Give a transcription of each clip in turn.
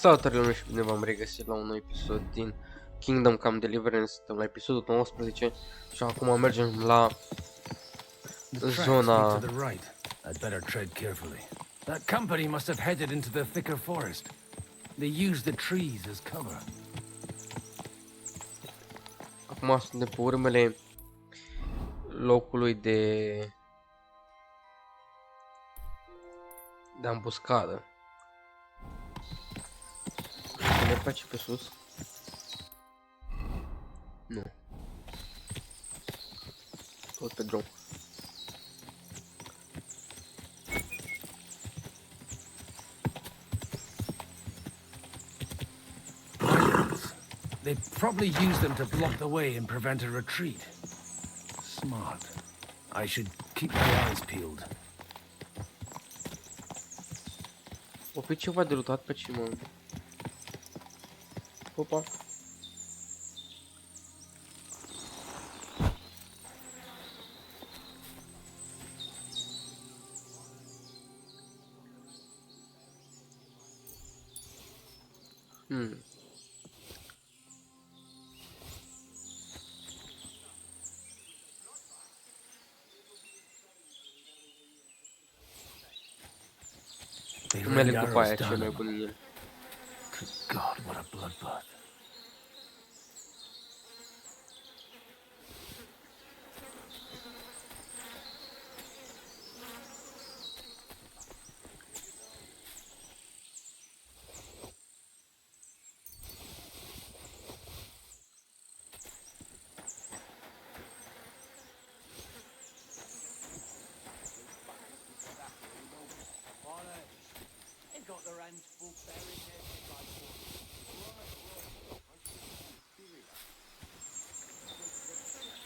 Salutare și bine v-am regăsit la un nou episod din Kingdom Come Deliverance. Suntem la episodul 19 și acum mergem la zona... I'd better tread carefully. That company must have headed into the thicker forest. They used the trees as cover. Acum suntem pe urmele locului de ambuscadă. Merg pe aici pe sus? Nu. Tot pe drum. They probably used them to block the way and prevent a retreat. Smart. I should keep my eyes peeled. O fi ceva de luptat pe ce mă... Opa. Numele cu paia cel mai bun în el. God, what a bloodbath.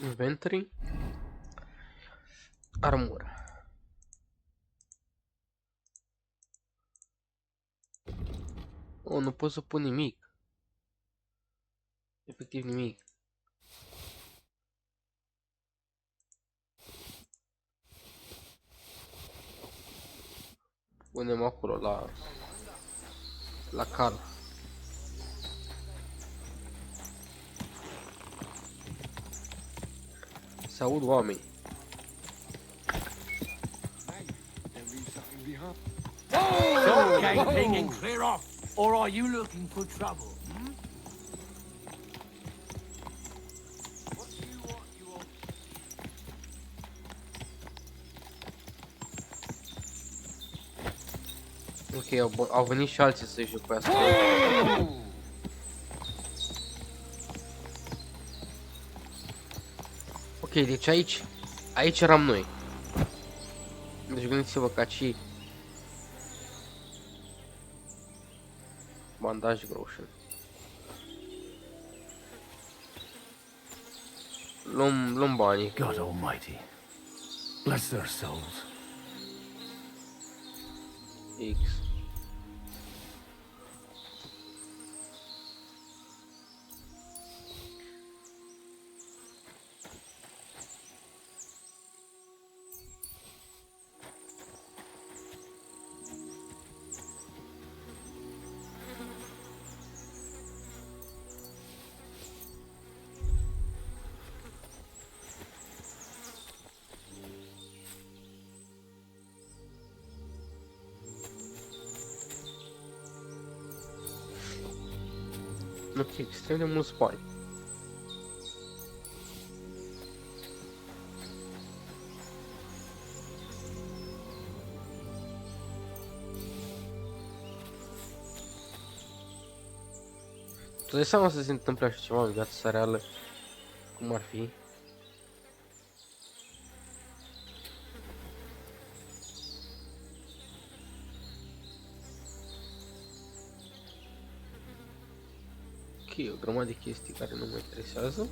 Inventory. Armură. Oh, nu pot să pun nimic. Efectiv nimic. Punem acolo la cal. Se aud oameni. Gaping and clear off, or are you looking for trouble? Ok, au venit și alții să-i jupească. Ok, deci aici eram noi. Deci gândiți-vă că aici bandaj groșen. Luăm banii. God Almighty, bless their souls. X. Ok, extrem de mulți bani. Tu dai seama să se întâmple așa ceva în viața reală? Cum ar fi? Ok, o grămadă de chestii care nu mă interesează.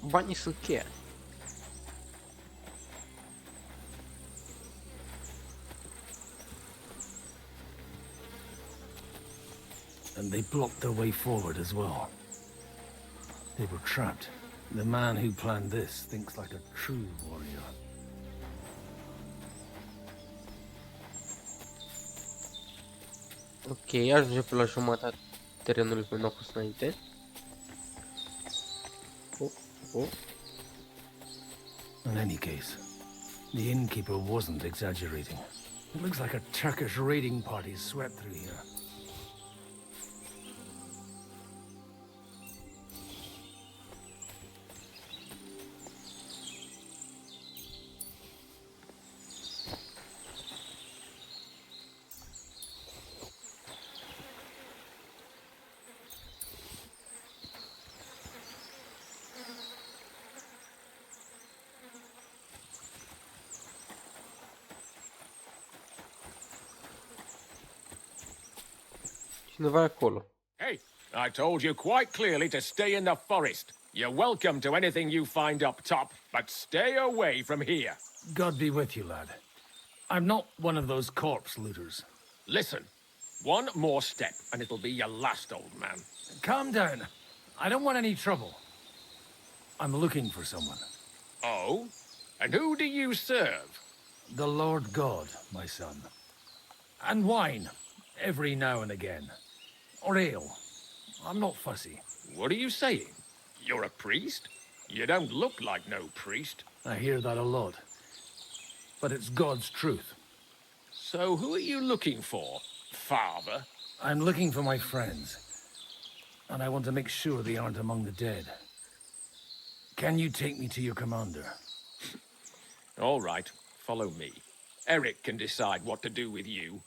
Banii sunt cheia. And they blocked their way forward as well. They were trapped. The man who planned this thinks like a true warrior. Ok, ajungem pe la jumătatea terenului pe unde a fost înainte. Oh, oh. In any case, the innkeeper wasn't exaggerating. It looks like a Turkish raiding party swept through here. Cineva e acolo. Hey, I told you quite clearly to stay in the forest. You're welcome to anything you find up top, but stay away from here. God be with you, lad. I'm not one of those corpse looters. Listen, one more step and it'll be your last, old man. Calm down. I don't want any trouble. I'm looking for someone. Oh? And who do you serve? The Lord God, my son. And wine, every now and again. Or ale. I'm not fussy. What are you saying? You're a priest? You don't look like no priest. I hear that a lot. But it's God's truth. So who are you looking for, father? I'm looking for my friends. And I want to make sure they aren't among the dead. Can you take me to your commander? All right, follow me. Eric can decide what to do with you.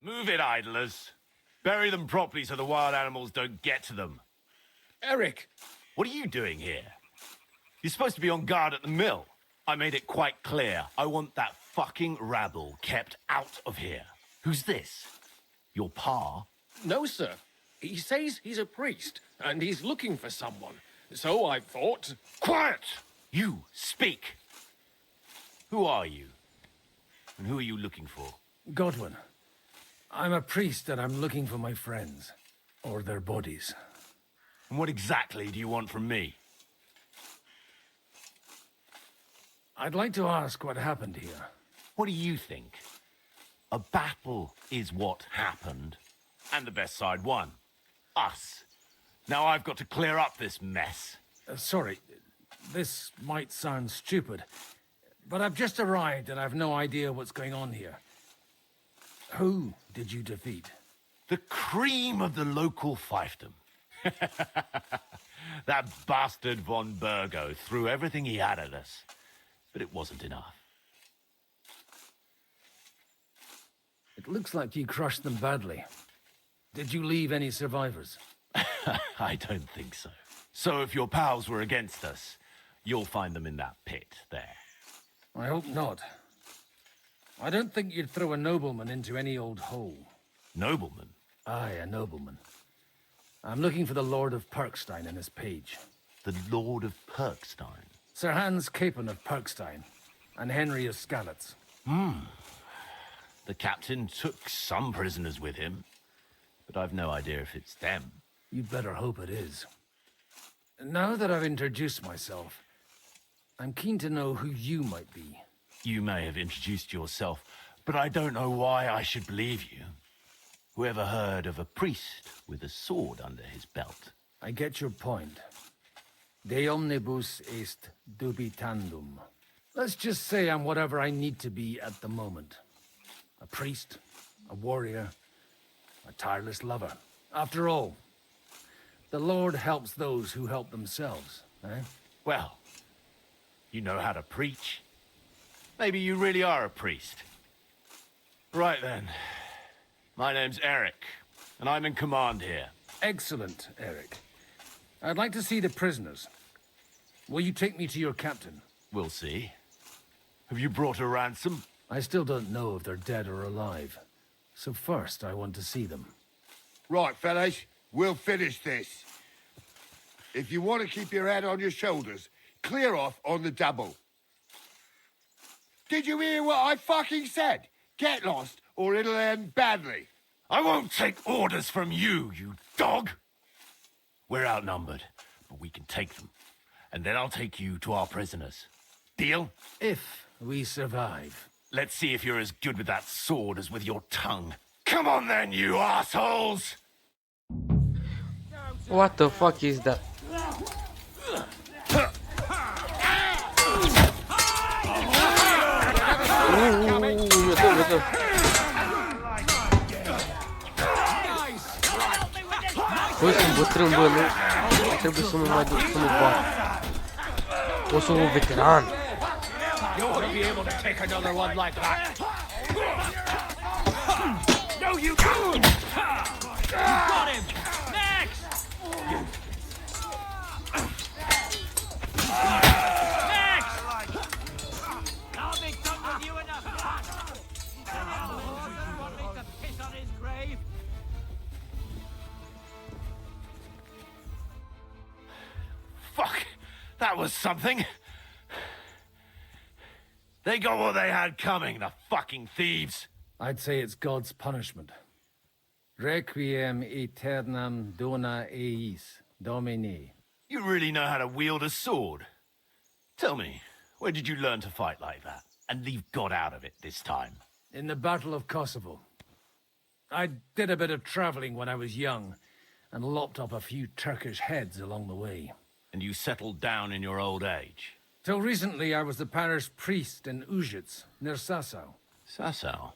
Move it, idlers. Bury them properly so the wild animals don't get to them. Eric! What are you doing here? You're supposed to be on guard at the mill. I made it quite clear. I want that fucking rabble kept out of here. Who's this? Your pa? No, sir. He says he's a priest, and he's looking for someone. So I thought... Quiet! You, speak! Who are you? And who are you looking for? Godwin. I'm a priest and I'm looking for my friends. Or their bodies. And what exactly do you want from me? I'd like to ask what happened here. What do you think? A battle is what happened, and the best side won. Us. Now I've got to clear up this mess. Sorry, this might sound stupid, but I've just arrived and I've no idea what's going on here. Who did you defeat? The cream of the local fiefdom. That bastard von Burgo threw everything he had at us, but it wasn't enough. It looks like you crushed them badly. Did you leave any survivors? I don't think so. So if your pals were against us, you'll find them in that pit there. I hope not. I don't think you'd throw a nobleman into any old hole. Nobleman? Aye, a nobleman. I'm looking for the Lord of Perkstein and his page. The Lord of Perkstein? Sir Hans Capon of Perkstein and Henry of Skalitz. The captain took some prisoners with him, but I've no idea if it's them. You'd better hope it is. Now that I've introduced myself, I'm keen to know who you might be. You may have introduced yourself, but I don't know why I should believe you. Whoever heard of a priest with a sword under his belt? I get your point. De omnibus est dubitandum. Let's just say I'm whatever I need to be at the moment. A priest, a warrior, a tireless lover. After all, the Lord helps those who help themselves, eh? Well, you know how to preach. Maybe you really are a priest. Right then. My name's Eric, and I'm in command here. Excellent, Eric. I'd like to see the prisoners. Will you take me to your captain? We'll see. Have you brought a ransom? I still don't know if they're dead or alive. So first, I want to see them. Right, fellas, we'll finish this. If you want to keep your head on your shoulders, clear off on the double. Did you hear what I fucking said? Get lost, or it'll end badly. I won't take orders from you, you dog! We're outnumbered, but we can take them. And then I'll take you to our prisoners. Deal? If we survive. Let's see if you're as good with that sword as with your tongue. Come on then, you assholes! What the fuck is that? Mi-a dat. Bă, sunt bătrân, bă, nu trebuie să mă mai duc, să mă bat. O să un veteran. You ought to be able to take another one like that. No, you don't! You got him! Next! Next! I'll be done with you in a flash! You want me to piss on his grave? Fuck! That was something! They got what they had coming, the fucking thieves! I'd say it's God's punishment. Requiem aeternam dona eis, Domini. You really know how to wield a sword? Tell me, where did you learn to fight like that? And leave God out of it this time? In the Battle of Kosovo. I did a bit of traveling when I was young, and lopped up a few Turkish heads along the way. And you settled down in your old age? Till recently, I was the parish priest in Užice, near Sasau. Sasau?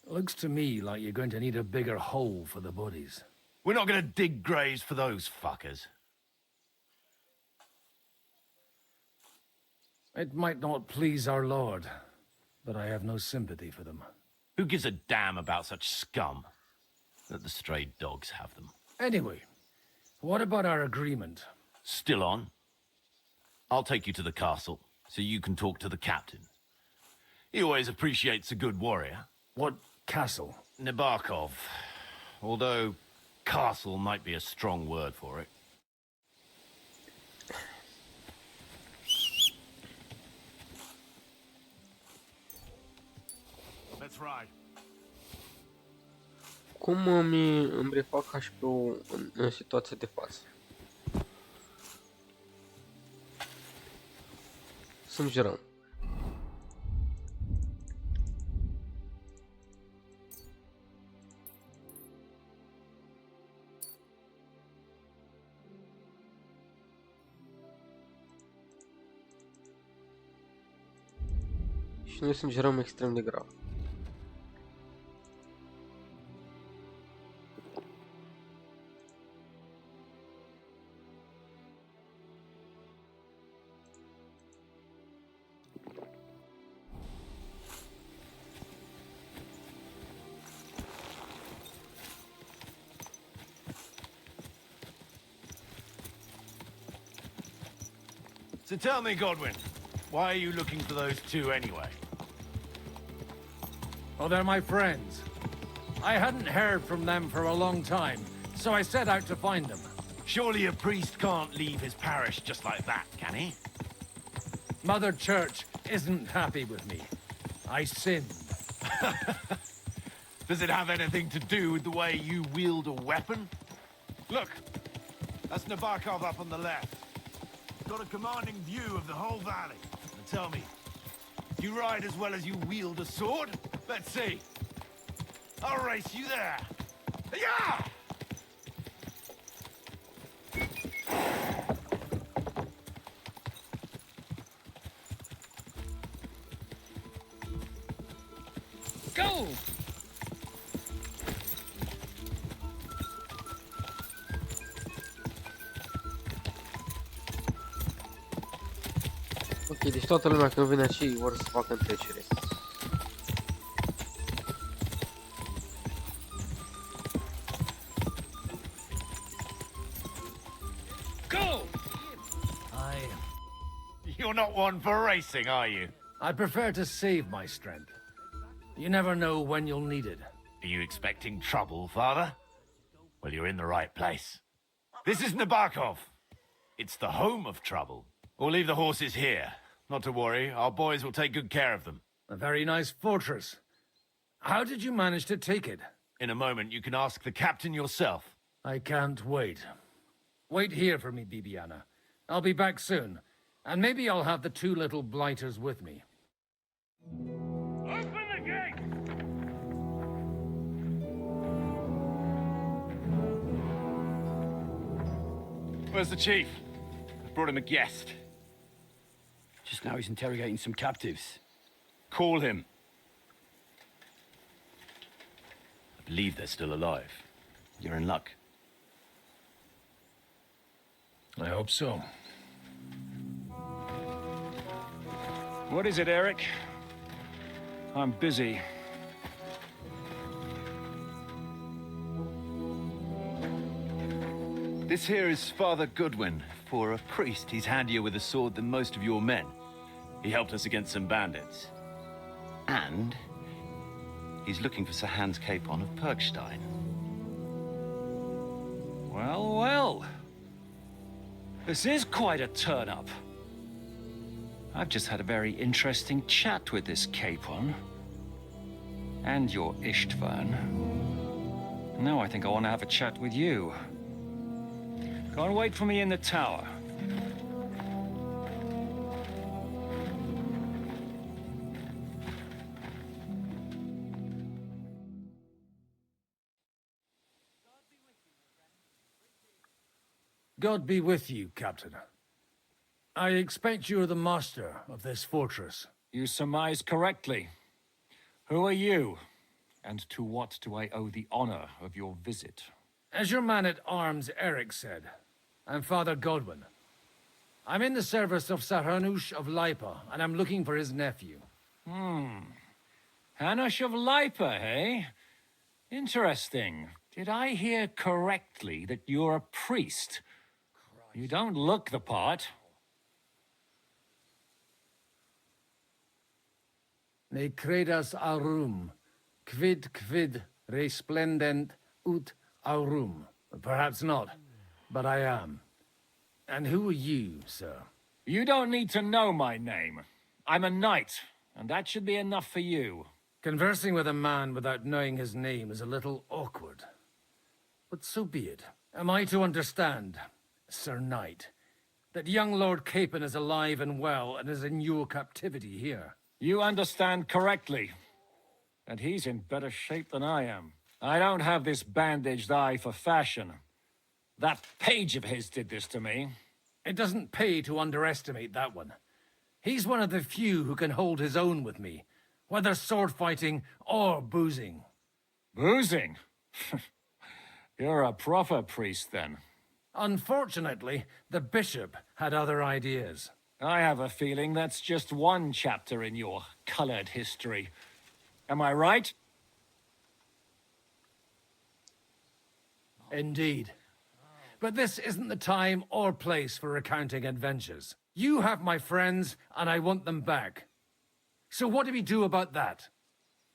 Looks to me like you're going to need a bigger hole for the bodies. We're not gonna dig graves for those fuckers. It might not please our Lord, but I have no sympathy for them. Who gives a damn about such scum? Let the stray dogs have them. Anyway, what about our agreement? Still on? I'll take you to the castle, so you can talk to the captain. He always appreciates a good warrior. What castle? Nabokov. Although, castle might be a strong word for it. Let's ride. Cum îmi refac ca și pe în situația de față? Sângerăm. Și noi sângerăm extrem de grav. So tell me, Godwin, why are you looking for those two anyway? Oh, they're my friends. I hadn't heard from them for a long time, so I set out to find them. Surely a priest can't leave his parish just like that, can he? Mother Church isn't happy with me. I sinned. Does it have anything to do with the way you wield a weapon? Look, that's Nabokov up on the left. Got a commanding view of the whole valley. And tell me, you ride as well as you wield a sword? Let's see. I'll race you there. Yeah! Go! Ok, deci toată lumea când vine aici vor să facă întrecere. Go! You're not one for racing, are you? I prefer to save my strength. You never know when you'll need it. Are you expecting trouble, Father? Well, you're in the right place. This is Nabokov. It's the home of trouble. We'll leave the horses here. Not to worry, our boys will take good care of them. A very nice fortress. How did you manage to take it? In a moment, you can ask the captain yourself. I can't wait. Wait here for me, Bibiana. I'll be back soon. And maybe I'll have the two little blighters with me. Open the gate! Where's the chief? I brought him a guest. Just now he's interrogating some captives. Call him. I believe they're still alive. You're in luck. I hope so. What is it, Eric? I'm busy. This here is Father Goodwin. For a priest, he's handier with a sword than most of your men. He helped us against some bandits. And he's looking for Sir Hans Capon of Perkstein. Well, well. This is quite a turn-up. I've just had a very interesting chat with this Capon. And your Ishtvan. Now I think I want to have a chat with you. Go and wait for me in the tower. God be with you, Captain. I expect you're the master of this fortress. You surmise correctly. Who are you? And to what do I owe the honor of your visit? As your man-at-arms Eric said, I'm Father Godwin. I'm in the service of Sir Hanush of Lipa, and I'm looking for his nephew. Hanush of Lipa, eh? Interesting. Did I hear correctly that you're a priest? You don't look the part. Ne credas aurum, quid resplendent ut aurum. Perhaps not, but I am. And who are you, sir? You don't need to know my name. I'm a knight, and that should be enough for you. Conversing with a man without knowing his name is a little awkward. But so be it. Am I to understand, Sir Knight, that young Lord Capon is alive and well and is in your captivity here? You understand correctly. And he's in better shape than I am. I don't have this bandaged eye for fashion. That page of his did this to me. It doesn't pay to underestimate that one. He's one of the few who can hold his own with me, whether sword fighting or boozing. Boozing? You're a proper priest, then. Unfortunately, the bishop had other ideas. I have a feeling that's just one chapter in your colored history. Am I right? Indeed. But this isn't the time or place for recounting adventures. You have my friends, and I want them back. So what do we do about that?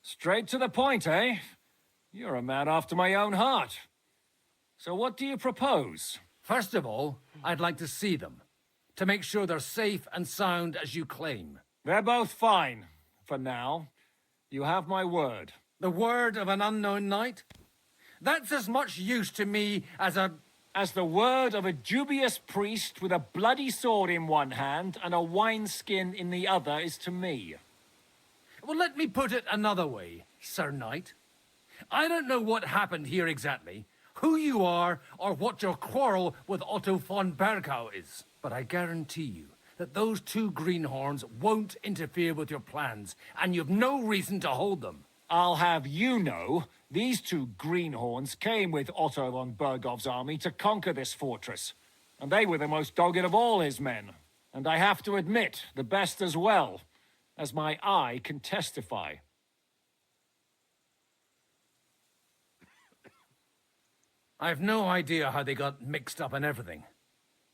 Straight to the point, eh? You're a man after my own heart. So what do you propose? First of all, I'd like to see them, to make sure they're safe and sound as you claim. They're both fine, for now. You have my word. The word of an unknown knight? That's as much use to me as the word of a dubious priest with a bloody sword in one hand and a wineskin in the other is to me. Well, let me put it another way, Sir Knight. I don't know what happened here exactly, who you are, or what your quarrel with Otto von Bergau is. But I guarantee you that those two greenhorns won't interfere with your plans, and you've no reason to hold them. I'll have you know, these two greenhorns came with Otto von Bergau's army to conquer this fortress. And they were the most dogged of all his men. And I have to admit, the best as well, as my eye can testify. I've no idea how they got mixed up in everything.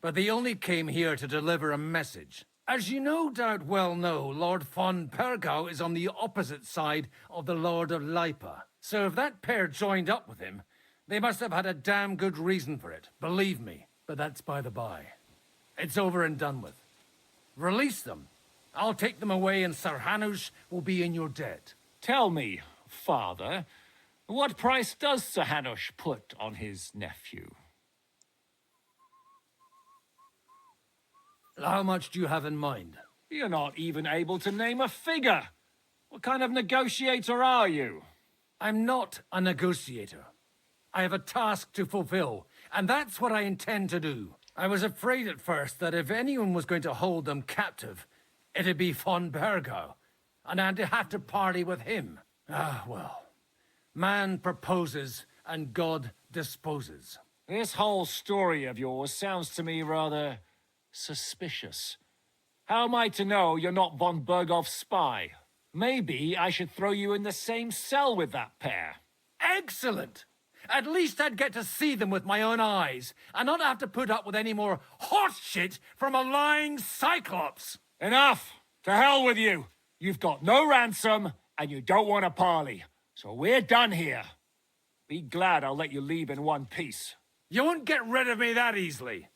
But they only came here to deliver a message. As you no doubt well know, Lord von Bergau is on the opposite side of the Lord of Lipa. So if that pair joined up with him, they must have had a damn good reason for it, believe me. But that's by the by. It's over and done with. Release them. I'll take them away and Sir Hanush will be in your debt. Tell me, Father, what price does Sir Hanush put on his nephew? How much do you have in mind? You're not even able to name a figure. What kind of negotiator are you? I'm not a negotiator. I have a task to fulfill, and that's what I intend to do. I was afraid at first that if anyone was going to hold them captive, it'd be von Bergo, and I'd have to parley with him. Ah, well. Man proposes, and God disposes. This whole story of yours sounds to me rather suspicious. How am I to know you're not von Bergov's spy? Maybe I should throw you in the same cell with that pair. Excellent! At least I'd get to see them with my own eyes, and not have to put up with any more horse shit from a lying cyclops! Enough! To hell with you! You've got no ransom, and you don't want a parley. So we're done here. Be glad I'll let you leave in one piece. You won't get rid of me that easily.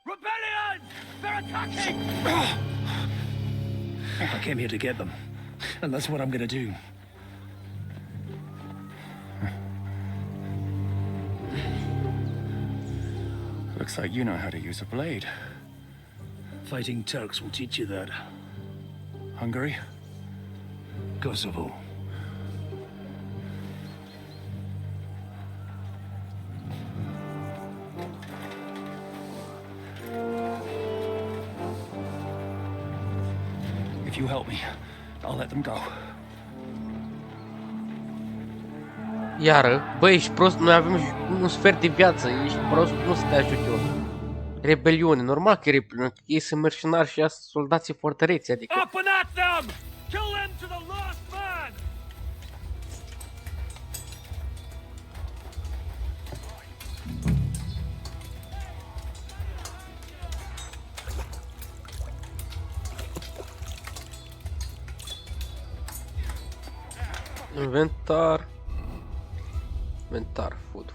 Rebellion! They're attacking! I came here to get them, and that's what I'm gonna do. Looks like you know how to use a blade. Fighting Turks will teach you that. Hungary? Kosovo. If you help me, I'll let them go. Iară, bă, ești prost, noi avem un sfert de viață, ești prost, nu să te ajut eu. Rebeliune, normal că e rebeliune, că ei sunt mercenari și sunt soldații fortăreți, adică... Up and at them! Kill them to the last man! Inventar. Food.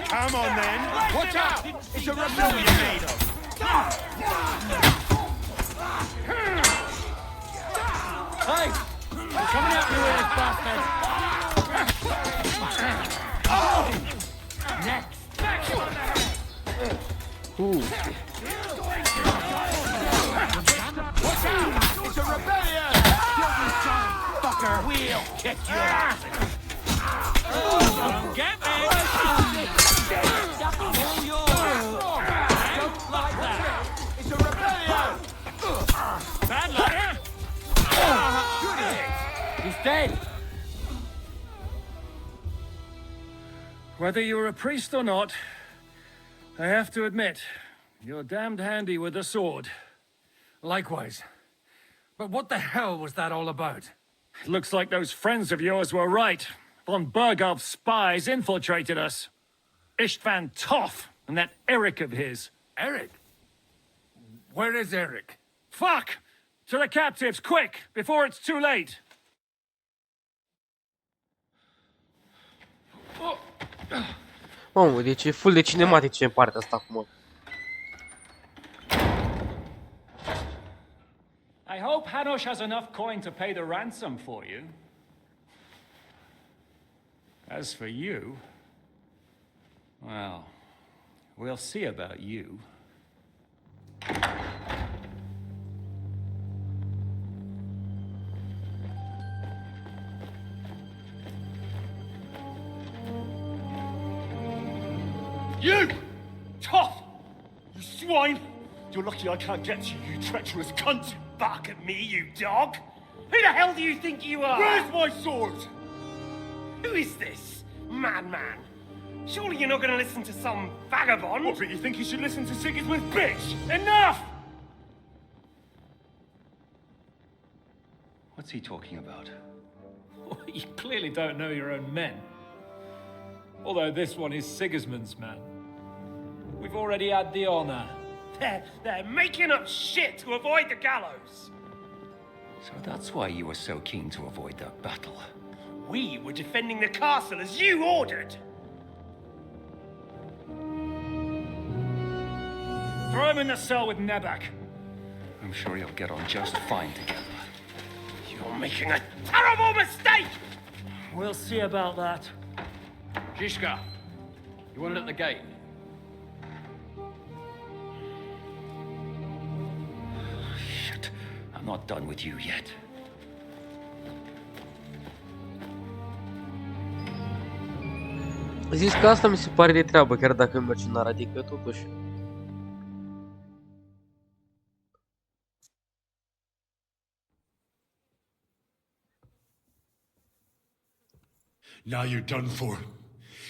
Come on then! Watch out! It's a rebellion made of! Hey! We're coming out you with bastard! Next! Ooh. Watch out! It's a rebellion! Fucker! We'll kick your ass! Don't get me! All yours! Don't like that! It's a rebellion! Bad luck! He's dead! Whether you're a priest or not, I have to admit, you're damned handy with a sword. Likewise. But what the hell was that all about? It looks like those friends of yours were right. Von Bergov's spies infiltrated us. Istvan Toth and that Eric of his. Eric? Where is Eric? Fuck! To the captives, quick, before it's too late. Mamă, deci e full de cinematice în partea asta acum. I hope Hanush has enough coin to pay the ransom for you. As for you, well, we'll see about you. You! Tough! You swine! You're lucky I can't get to you, you treacherous cunt! Bark at me, you dog! Who the hell do you think you are? Where's my sword? Who is this? Madman! Surely you're not going to listen to some vagabond? What, but you think you should listen to Sigismund's bitch? Enough! What's he talking about? You clearly don't know your own men. Although this one is Sigismund's man. We've already had the honor. They're making up shit to avoid the gallows. So that's why you were so keen to avoid that battle. We were defending the castle as you ordered. Throw him in the cell with Nebak. I'm sure you'll get on just fine together. You're making a terrible mistake! We'll see about that. Zizka, you want it at the gate? I'm not done with you yet. Zis că asta mi se pare de treabă, chiar dacă e mercenar, adică totuși. Now you're done for.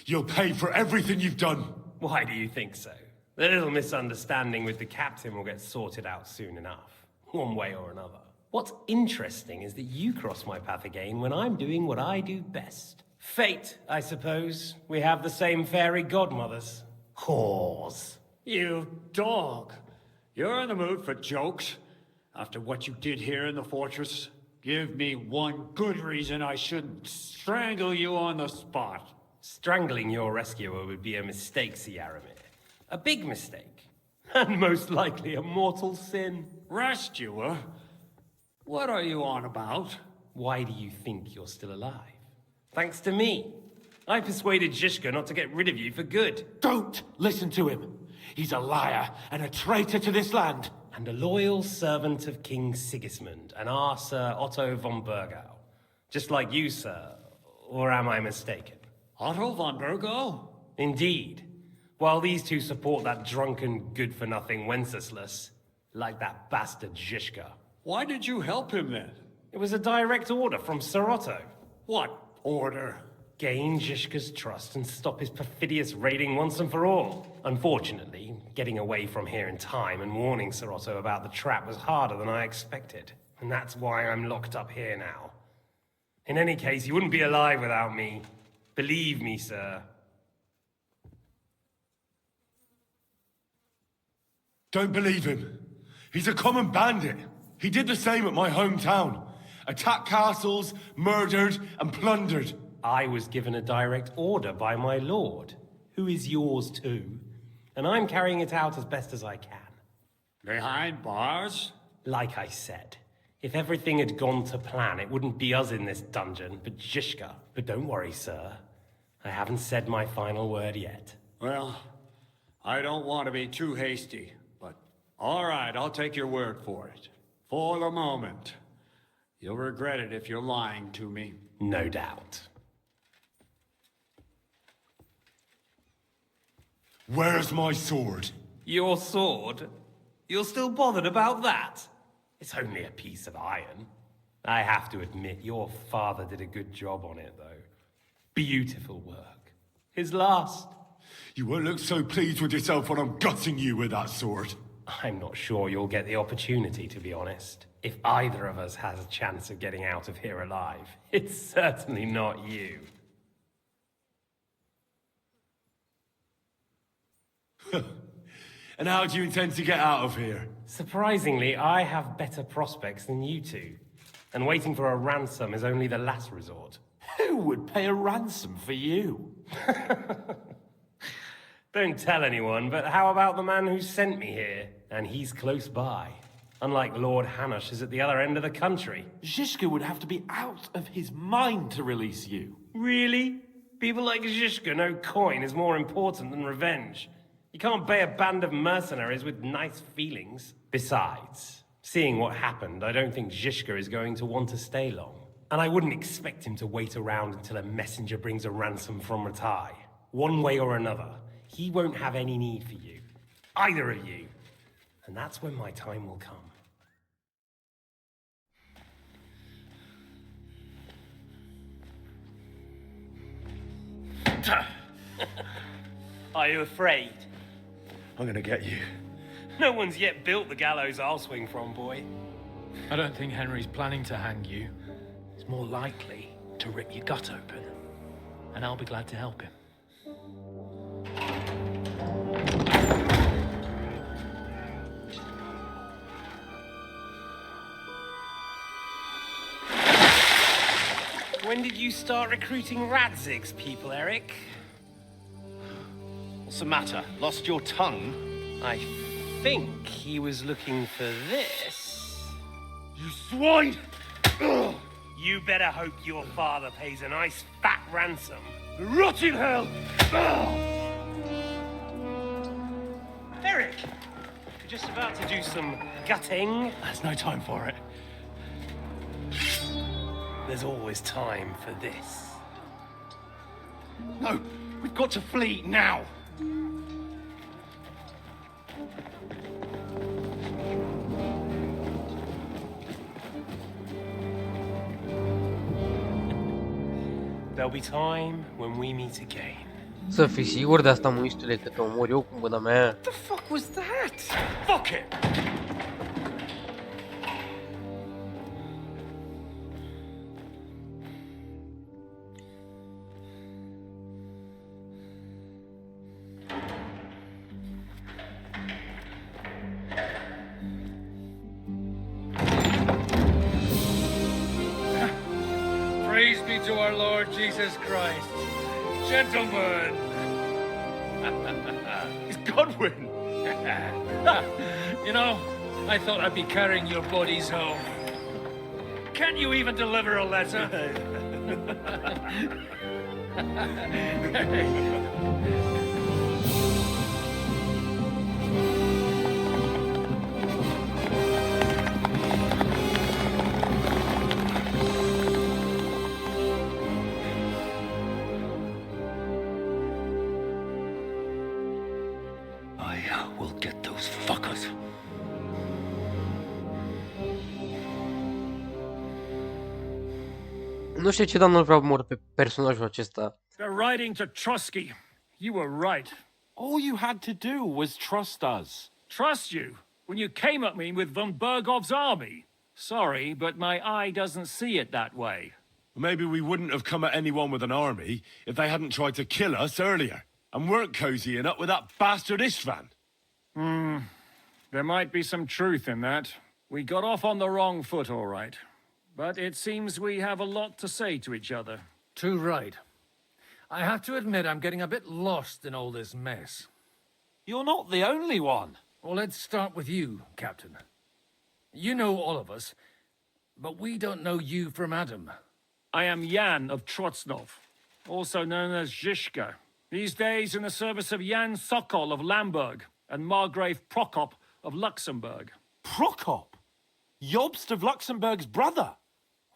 You'll pay for everything you've done. Why do you think so? The little misunderstanding with the captain will get sorted out soon enough, one way or another. What's interesting is that you cross my path again when I'm doing what I do best. Fate, I suppose. We have the same fairy godmothers. Whores. You dog. You're in the mood for jokes? After what you did here in the fortress? Give me one good reason I shouldn't strangle you on the spot. Strangling your rescuer would be a mistake, Yaramir. A big mistake. And most likely a mortal sin. Rescuer? What are you on about? Why do you think you're still alive? Thanks to me. I persuaded Zhyzko not to get rid of you for good. Don't listen to him. He's a liar and a traitor to this land. And a loyal servant of King Sigismund and our Sir Otto von Burgau. Just like you, sir. Or am I mistaken? Otto von Burgau? Indeed. While these two support that drunken, good-for-nothing Wenceslas, like that bastard Zhyzko. Why did you help him then? It was a direct order from Sir Otto. What order? Gain Zhyzko's trust and stop his perfidious raiding once and for all. Unfortunately, getting away from here in time and warning Sir Otto about the trap was harder than I expected. And that's why I'm locked up here now. In any case, you wouldn't be alive without me. Believe me, sir. Don't believe him. He's a common bandit. He did the same at my hometown. Attacked castles, murdered, and plundered. I was given a direct order by my lord, who is yours too, and I'm carrying it out as best as I can. Behind bars? Like I said, if everything had gone to plan, it wouldn't be us in this dungeon, but Zhyzko. But don't worry, sir. I haven't said my final word yet. Well, I don't want to be too hasty, but all right, I'll take your word for it. For the moment. You'll regret it if you're lying to me. No doubt. Where's my sword? Your sword? You're still bothered about that? It's only a piece of iron. I have to admit, your father did a good job on it, though. Beautiful work. His last. You won't look so pleased with yourself when I'm gutting you with that sword. I'm not sure you'll get the opportunity, to be honest. If either of us has a chance of getting out of here alive, it's certainly not you. And how do you intend to get out of here? Surprisingly, I have better prospects than you two. And waiting for a ransom is only the last resort. Who would pay a ransom for you? Don't tell anyone, but how about the man who sent me here? And he's close by. Unlike Lord Hanush is at the other end of the country. Zhyzko would have to be out of his mind to release you. Really? People like Zhyzko know coin is more important than revenge. You can't pay a band of mercenaries with nice feelings. Besides, seeing what happened, I don't think Zhyzko is going to want to stay long. And I wouldn't expect him to wait around until a messenger brings a ransom from Ratai. One way or another, he won't have any need for you. Either of you. And that's when my time will come. Are you afraid? I'm gonna get you. No one's yet built the gallows I'll swing from, boy. I don't think Henry's planning to hang you. He's more likely to rip your gut open. And I'll be glad to help him. When did you start recruiting Radzig's people, Eric? What's the matter? Lost your tongue? I think he was looking for this. You swine! Ugh. You better hope your father pays a nice fat ransom. Rot in hell! Eric! just about to do some gutting. There's no time for it. There's always time for this. No, we've got to flee now. There'll be time when we meet again. Să fii sigur de asta, muistule, că te omor eu cu mâna mea. What the fuck was that? Fuck it! Praise be to our Lord Jesus Christ. Gentlemen! It's Godwin! You know, I thought I'd be carrying your bodies home. Can't you even deliver a letter? I will get those fuckers. Nu știu ce, dar nu vreau mor pe personajul acesta. They're riding to Trotsky. You were right. All you had to do was trust us. Trust you? When you came at me with von Bergov's army? Sorry, but my eye doesn't see it that way. Maybe we wouldn't have come at anyone with an army if they hadn't tried to kill us earlier and weren't cozying up with that bastard Istvan. There might be some truth in that. We got off on the wrong foot, all right. But it seems we have a lot to say to each other. Too right. I have to admit I'm getting a bit lost in all this mess. You're not the only one. Well, let's start with you, Captain. You know all of us, but we don't know you from Adam. I am Jan of Trotsnov, also known as Zizka. These days in the service of Jan Sokol of Lamberg and Margrave Prokop of Luxembourg. Prokop? Jobst of Luxembourg's brother?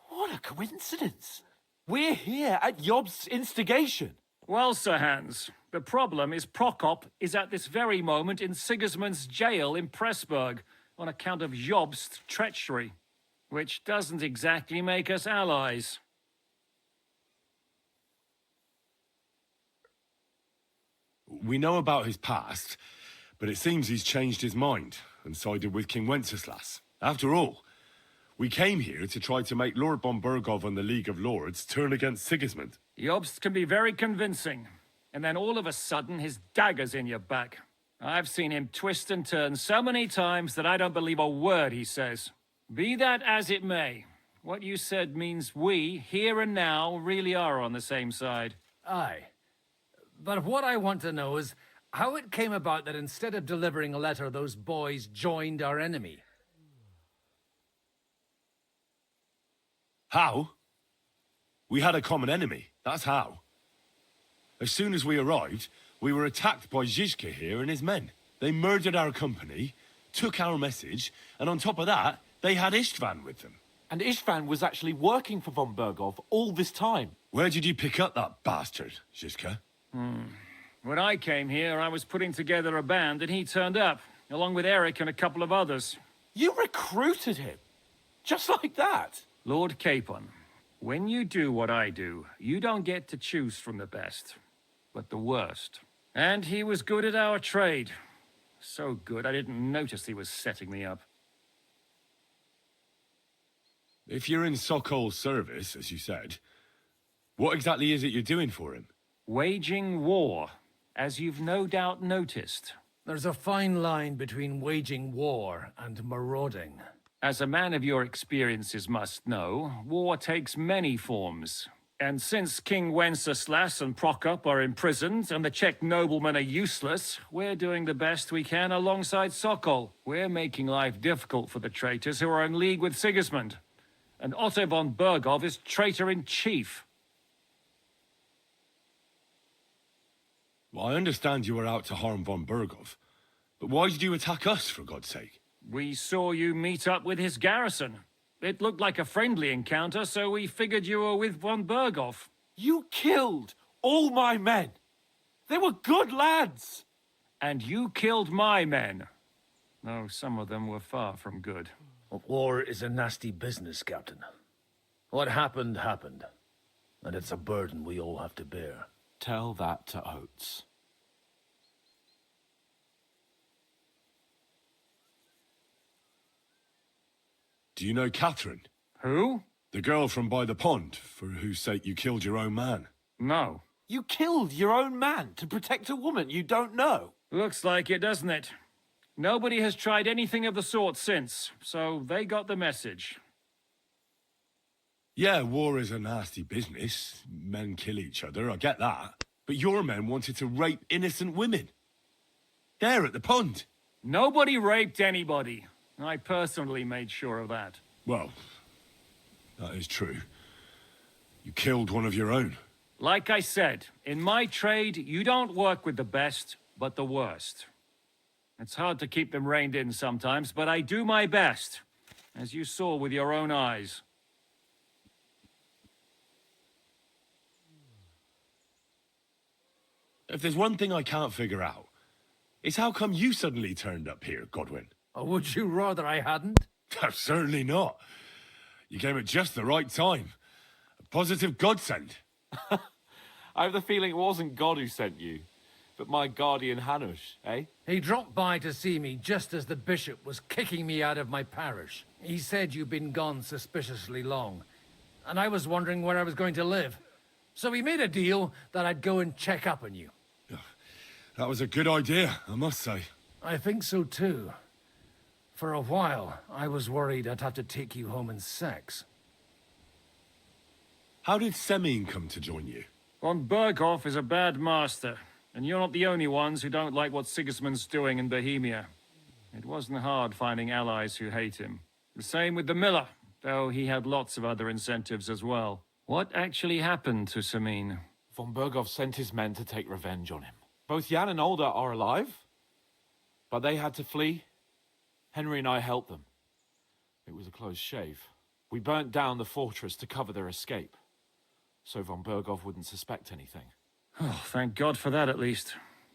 What a coincidence. We're here at Jobst's instigation. Well, Sir Hans, the problem is Prokop is at this very moment in Sigismund's jail in Pressburg on account of Jobst's treachery, which doesn't exactly make us allies. We know about his past, but it seems he's changed his mind and sided with King Wenceslas. After all, we came here to try to make Lord von Bergov and the League of Lords turn against Sigismund. Jobst can be very convincing, and then all of a sudden his dagger's in your back. I've seen him twist and turn so many times that I don't believe a word he says. Be that as it may, what you said means we, here and now, really are on the same side. Aye. But what I want to know is how it came about that instead of delivering a letter, those boys joined our enemy. How? We had a common enemy, that's how. As soon as we arrived, we were attacked by Zizka here and his men. They murdered our company, took our message, and on top of that, they had Istvan with them. And Istvan was actually working for von Bergov all this time. Where did you pick up that bastard, Zizka? When I came here, I was putting together a band and he turned up, along with Eric and a couple of others. You recruited him? Just like that? Lord Capon, when you do what I do, you don't get to choose from the best, but the worst. And he was good at our trade. So good, I didn't notice he was setting me up. If you're in Sokol's service, as you said, what exactly is it you're doing for him? Waging war, as you've no doubt noticed. There's a fine line between waging war and marauding. As a man of your experiences must know, war takes many forms. And since King Wenceslas and Prokop are imprisoned and the Czech noblemen are useless, we're doing the best we can alongside Sokol. We're making life difficult for the traitors who are in league with Sigismund. And Otto von Bergov is traitor-in-chief. Well, I understand you were out to harm von Bergov, But why did you attack us, for God's sake? We saw you meet up with his garrison. It looked like a friendly encounter, so we figured you were with von Berghoff. You killed all my men. They were good lads. And you killed my men. Though some of them were far from good. War is a nasty business, Captain. What happened, happened. And it's a burden we all have to bear. Tell that to Oates. Do you know Catherine? Who? The girl from by the pond, for whose sake you killed your own man. No. You killed your own man to protect a woman you don't know. Looks like it, doesn't it? Nobody has tried anything of the sort since, so they got the message. Yeah, war is a nasty business. Men kill each other, I get that. But your men wanted to rape innocent women. There at the pond. Nobody raped anybody. I personally made sure of that. Well, that is true. You killed one of your own. Like I said, in my trade, you don't work with the best, but the worst. It's hard to keep them reined in sometimes, but I do my best, as you saw with your own eyes. If there's one thing I can't figure out, it's how come you suddenly turned up here, Godwin? Or would you rather I hadn't? Certainly not. You came at just the right time. A positive godsend. I have the feeling it wasn't God who sent you, but my guardian Hanush, eh? He dropped by to see me just as the bishop was kicking me out of my parish. He said you'd been gone suspiciously long, and I was wondering where I was going to live. So we made a deal that I'd go and check up on you. That was a good idea, I must say. I think so too. For a while, I was worried I'd have to take you home in sex. How did Semine come to join you? Von Berghoff is a bad master, and you're not the only ones who don't like what Sigismund's doing in Bohemia. It wasn't hard finding allies who hate him. The same with the miller, though he had lots of other incentives as well. What actually happened to Semine? Von Berghoff sent his men to take revenge on him. Both Jan and Olda are alive, but they had to flee. Henry and I helped them. It was a close shave. We burnt down the fortress to cover their escape, so von Berghoff wouldn't suspect anything. Oh, thank God for that at least.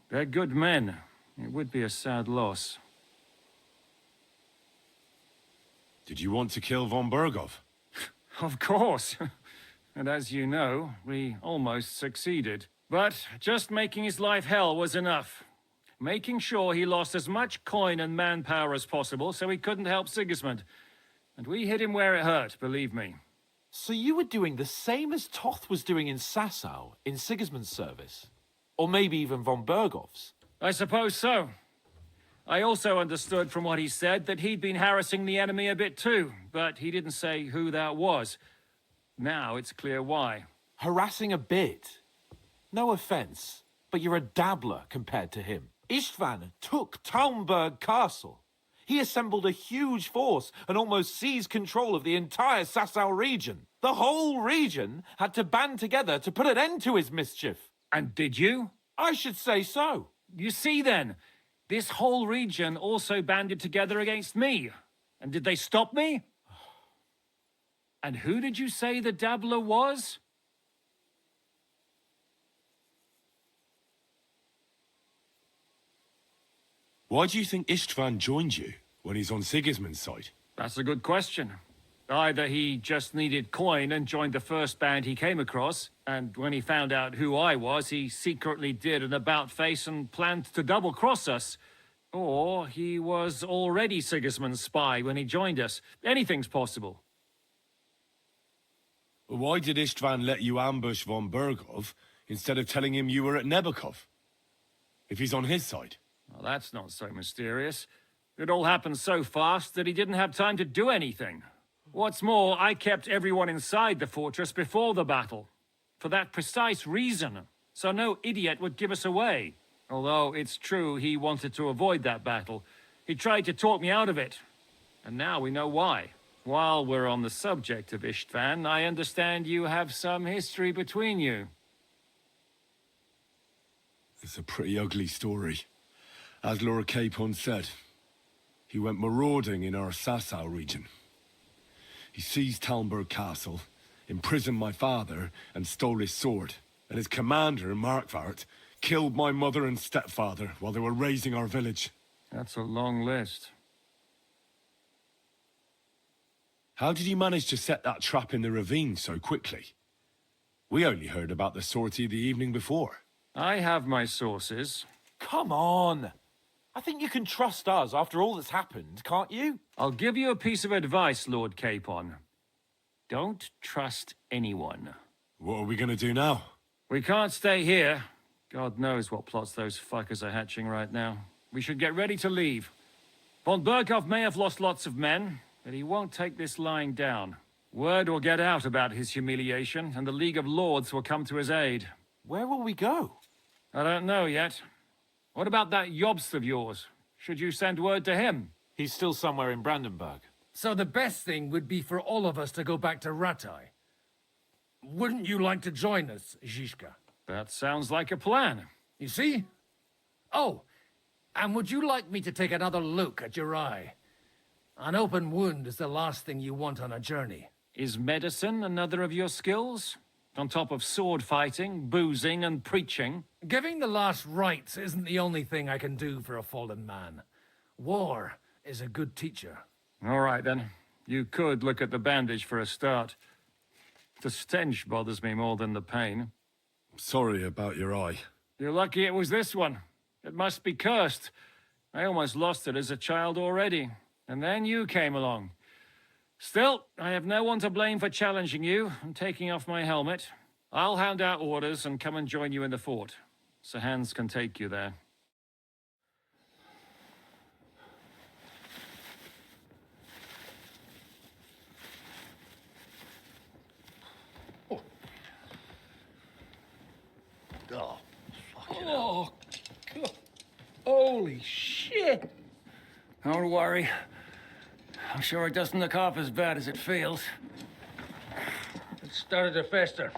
They're good men. It would be a sad loss. Did you want to kill von Berghoff? Of course. And as you know, we almost succeeded. But just making his life hell was enough. Making sure he lost as much coin and manpower as possible so he couldn't help Sigismund. And we hit him where it hurt, believe me. So you were doing the same as Toth was doing in Sasau, in Sigismund's service? Or maybe even von Berghoff's? I suppose so. I also understood from what he said that he'd been harassing the enemy a bit too, but he didn't say who that was. Now it's clear why. Harassing a bit? No offense, but you're a dabbler compared to him. Istvan took Taumburg Castle. He assembled a huge force and almost seized control of the entire Sasau region. The whole region had to band together to put an end to his mischief. And did you? I should say so. You see then, this whole region also banded together against me. And did they stop me? And who did you say the dabbler was? Why do you think Istvan joined you when he's on Sigismund's side? That's a good question. Either he just needed coin and joined the first band he came across, and when he found out who I was, he secretly did an about-face and planned to double-cross us. Or he was already Sigismund's spy when he joined us. Anything's possible. Why did Istvan let you ambush von Berghoff instead of telling him you were at Nebukov? If he's on his side. Well, that's not so mysterious. It all happened so fast that he didn't have time to do anything. What's more, I kept everyone inside the fortress before the battle. For that precise reason. So no idiot would give us away. Although it's true he wanted to avoid that battle. He tried to talk me out of it. And now we know why. While we're on the subject of Istvan, I understand you have some history between you. It's a pretty ugly story. As Lord Capon said, he went marauding in our Sasau region. He seized Talmberg Castle, imprisoned my father, and stole his sword. And his commander, Markvart, killed my mother and stepfather while they were raising our village. That's a long list. How did you manage to set that trap in the ravine so quickly? We only heard about the sortie the evening before. I have my sources. Come on. I think you can trust us after all that's happened, can't you? I'll give you a piece of advice, Lord Capon. Don't trust anyone. What are we gonna do now? We can't stay here. God knows what plots those fuckers are hatching right now. We should get ready to leave. Von Berghoff may have lost lots of men, but he won't take this lying down. Word will get out about his humiliation, and the League of Lords will come to his aid. Where will we go? I don't know yet. What about that Jobst of yours? Should you send word to him? He's still somewhere in Brandenburg. So the best thing would be for all of us to go back to Ratai. Wouldn't you like to join us, Zizka? That sounds like a plan. You see? Oh, and would you like me to take another look at your eye? An open wound is the last thing you want on a journey. Is medicine another of your skills? On top of sword fighting, boozing, and preaching? Giving the last rites isn't the only thing I can do for a fallen man. War is a good teacher. All right, then. You could look at the bandage for a start. The stench bothers me more than the pain. Sorry about your eye. You're lucky it was this one. It must be cursed. I almost lost it as a child already. And then you came along. Still, I have no one to blame for challenging you and taking off my helmet. I'll hand out orders and come and join you in the fort. Sir Hans can take you there. Oh, fucking hell. God. Holy shit! Don't worry. I'm sure it doesn't look half as bad as it feels. It started to fester.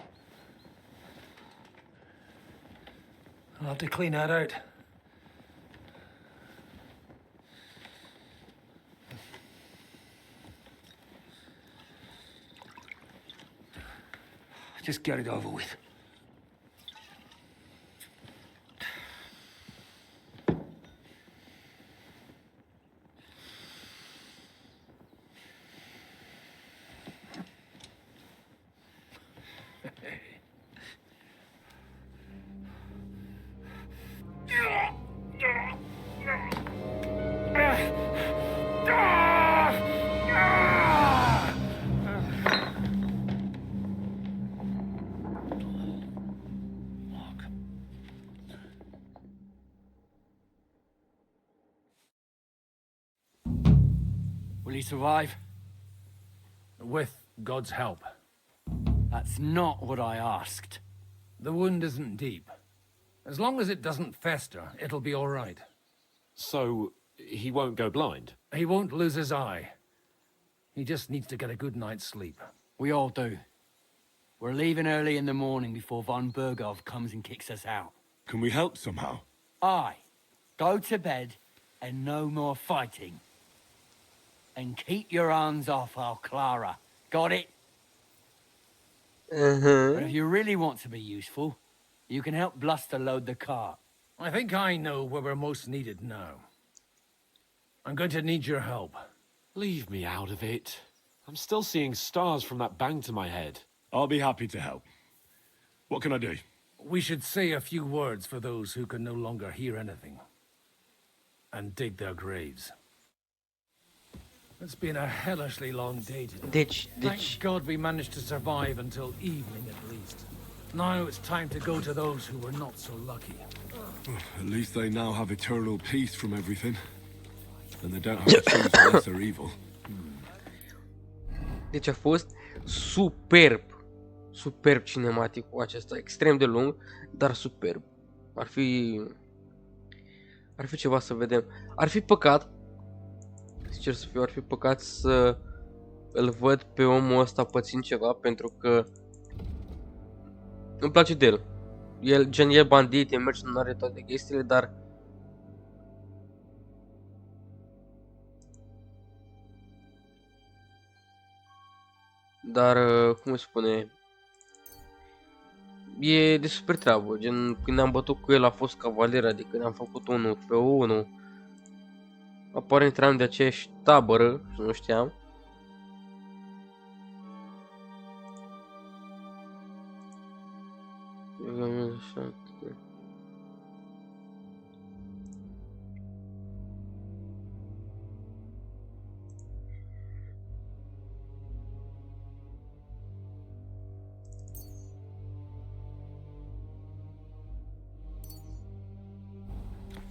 I'll have to clean that out. Just get it over with. Will he survive? With God's help. That's not what I asked. The wound isn't deep. As long as it doesn't fester, it'll be all right. So, he won't go blind? He won't lose his eye. He just needs to get a good night's sleep. We all do. We're leaving early in the morning before von Berghoff comes and kicks us out. Can we help somehow? Aye. Go to bed and no more fighting. And keep your hands off our Clara. Got it? But if you really want to be useful, you can help Bluster load the cart. I think I know where we're most needed now. I'm going to need your help. Leave me out of it. I'm still seeing stars from that bang to my head. I'll be happy to help. What can I do? We should say a few words for those who can no longer hear anything. And dig their graves. It's been a hellishly long day today. Thank God we managed to survive until evening at least. Now it's time to go to those who were not so lucky. At least they now have eternal peace from everything. And they don't have to choose the lesser evil. Deci a fost superb. Superb cinematicul acesta, extrem de lung, dar superb. Ar fi ceva să vedem. Ar fi păcat, sincer să fiu, ar fi păcat să îl văd pe omul ăsta pățind ceva, pentru că îmi place de el. El, gen, e bandit, e mercenar, toate chestiile, dar Dar, cum se spune, e de super treabă, gen când am bătut cu el a fost cavaler, adică ne-am făcut 1 pe 1. Aparent eram de aceeași tabără și nu știam.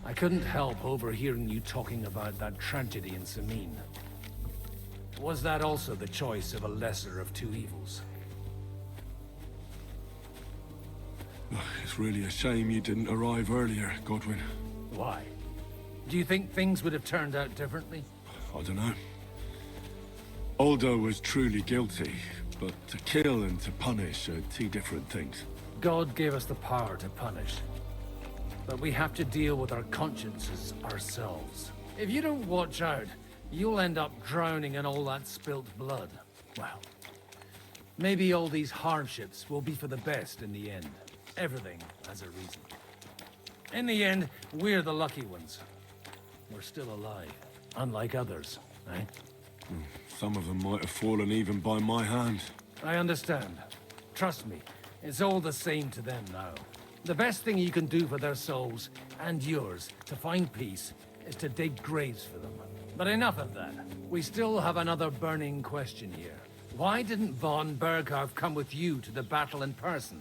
I couldn't help overhearing you talking about that tragedy in Samin. Was that also the choice of a lesser of two evils? It's really a shame you didn't arrive earlier, Godwin. Why? Do you think things would have turned out differently? I don't know. Aldo was truly guilty, but to kill and to punish are two different things. God gave us the power to punish. But we have to deal with our consciences ourselves. If you don't watch out, you'll end up drowning in all that spilt blood. Well, maybe all these hardships will be for the best in the end. Everything has a reason. In the end, we're the lucky ones. We're still alive, unlike others, eh? Some of them might have fallen even by my hand. I understand. Trust me, it's all the same to them now. The best thing you can do for their souls, and yours, to find peace, is to dig graves for them. But enough of that. We still have another burning question here. Why didn't von Berghoff come with you to the battle in person?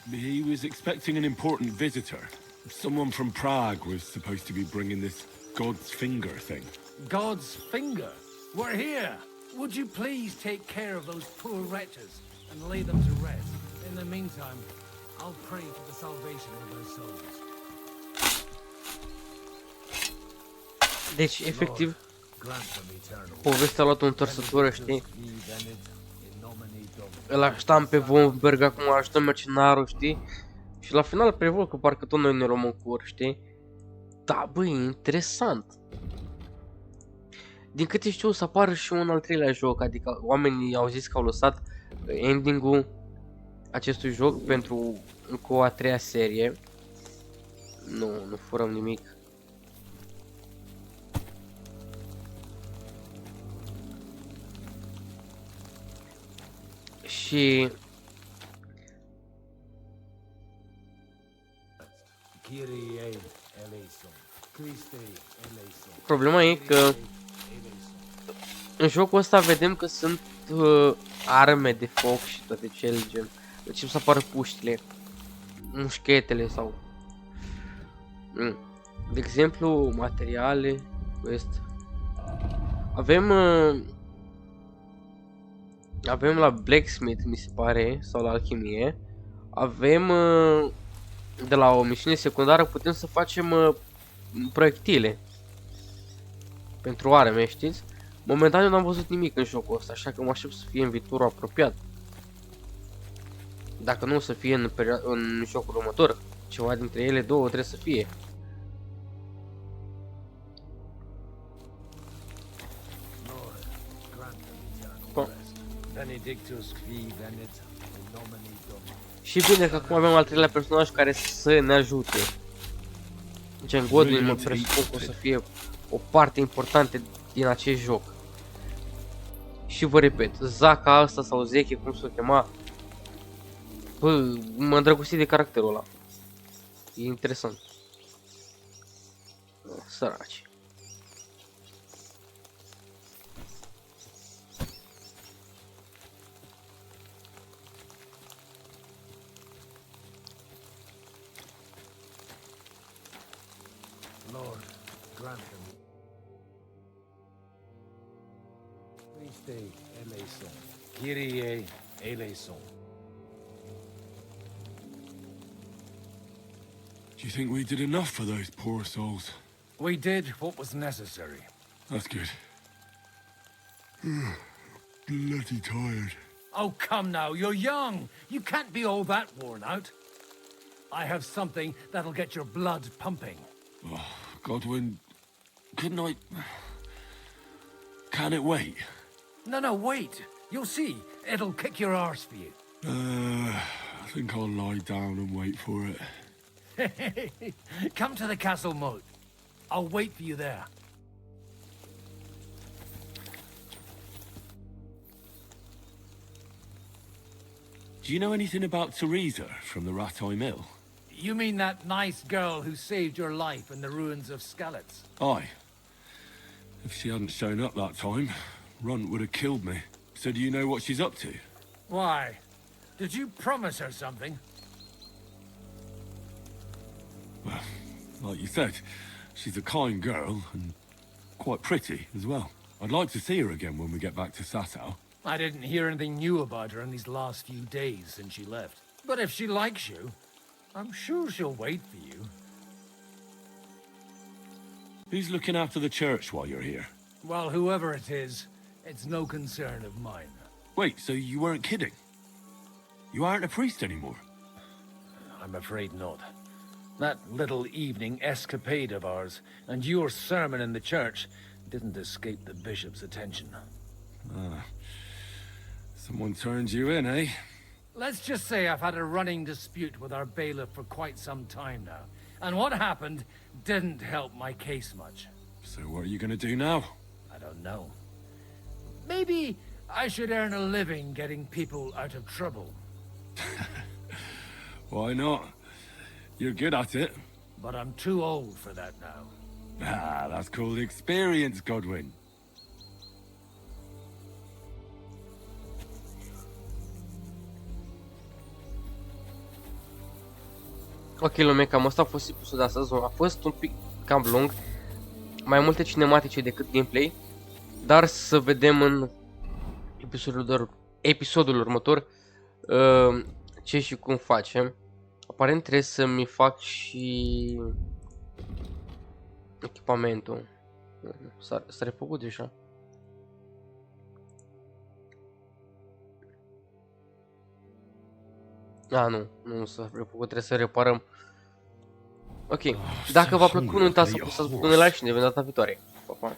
He was expecting an important visitor. Someone from Prague was supposed to be bringing this God's finger thing. God's finger? We're here! Would you please take care of those poor wretches and lay them to rest? In the meantime, I'll pray for the salvation of their souls. Deci, efectiv, povestea a luat o întorsătură, știi? Îl așteptam pe Von Berg, acum ajutăm mercenarul, știi? Și la final prevăd că parcă tot noi ne luăm în cur, știi? Da, băi, interesant. Din câte știu, o să apară și un al treilea joc, adică oamenii au zis că au lăsat ending-ul acestui joc pentru încă o a treia serie. Nu furăm nimic. Și problema e că în jocul ăsta vedem că sunt arme de foc și toate cele gen. Încep să apară puștile, mușchetele sau... De exemplu, materiale, avem la blacksmith, mi se pare, sau la alchimie. Avem de la o misiune secundară putem să facem proiectile pentru arme, știți? Momentan eu n-am văzut nimic în jocul ăsta, așa că mă aștept să fie în viitorul apropiat. Dacă nu, o să fie în jocul următor. Ceva dintre ele două trebuie să fie. Și bine că acum avem al treilea personaj care să ne ajute. Gen Godwin, mă presupun că o să fie o parte importantă din acest joc. Și vă repet, Zaka asta sau Zeche, cum s-o chema, bă, mă îndrăgostit de caracterul ăla. E interesant. Săraci. Lord, grant them. Christe eleison. Kyrie eleison. Do you think we did enough for those poor souls? We did what was necessary. That's good. Bloody tired. Oh, come now, you're young. You can't be all that worn out. I have something that'll get your blood pumping. Oh, Godwin, couldn't I... Can it wait? No, wait. You'll see. It'll kick your arse for you. I think I'll lie down and wait for it. Come to the castle moat. I'll wait for you there. Do you know anything about Teresa from the Ratay Mill? You mean that nice girl who saved your life in the ruins of Skalitz? Aye. If she hadn't shown up that time, Runt would have killed me. So do you know what she's up to? Why? Did you promise her something? Well, like you said, she's a kind girl and quite pretty as well. I'd like to see her again when we get back to Sasau. I didn't hear anything new about her in these last few days since she left. But if she likes you, I'm sure she'll wait for you. Who's looking after the church while you're here? Well, whoever it is, it's no concern of mine. Wait, so you weren't kidding? You aren't a priest anymore? I'm afraid not. That little evening escapade of ours and your sermon in the church didn't escape the bishop's attention. Ah. Someone turned you in, eh? Let's just say I've had a running dispute with our bailiff for quite some time now. And what happened didn't help my case much. So what are you gonna do now? I don't know. Maybe I should earn a living getting people out of trouble. Why not? You're good at it. But I'm too old for that now. Ah, that's called experience, Godwin. Ok, lume, cam asta a fost episodul de astăzi. A fost un pic cam lung. Mai multe cinematice decât gameplay. Dar să vedem în episodul următor ce și cum facem. Aparent trebuie să-mi fac și echipamentul. S-a refăcut deja. Nu s-a refăcut, trebuie să reparăm. Ok, dacă v-a plăcut, nu uitați să apăsați butonul like și ne vedem data viitoare. Pa, pa.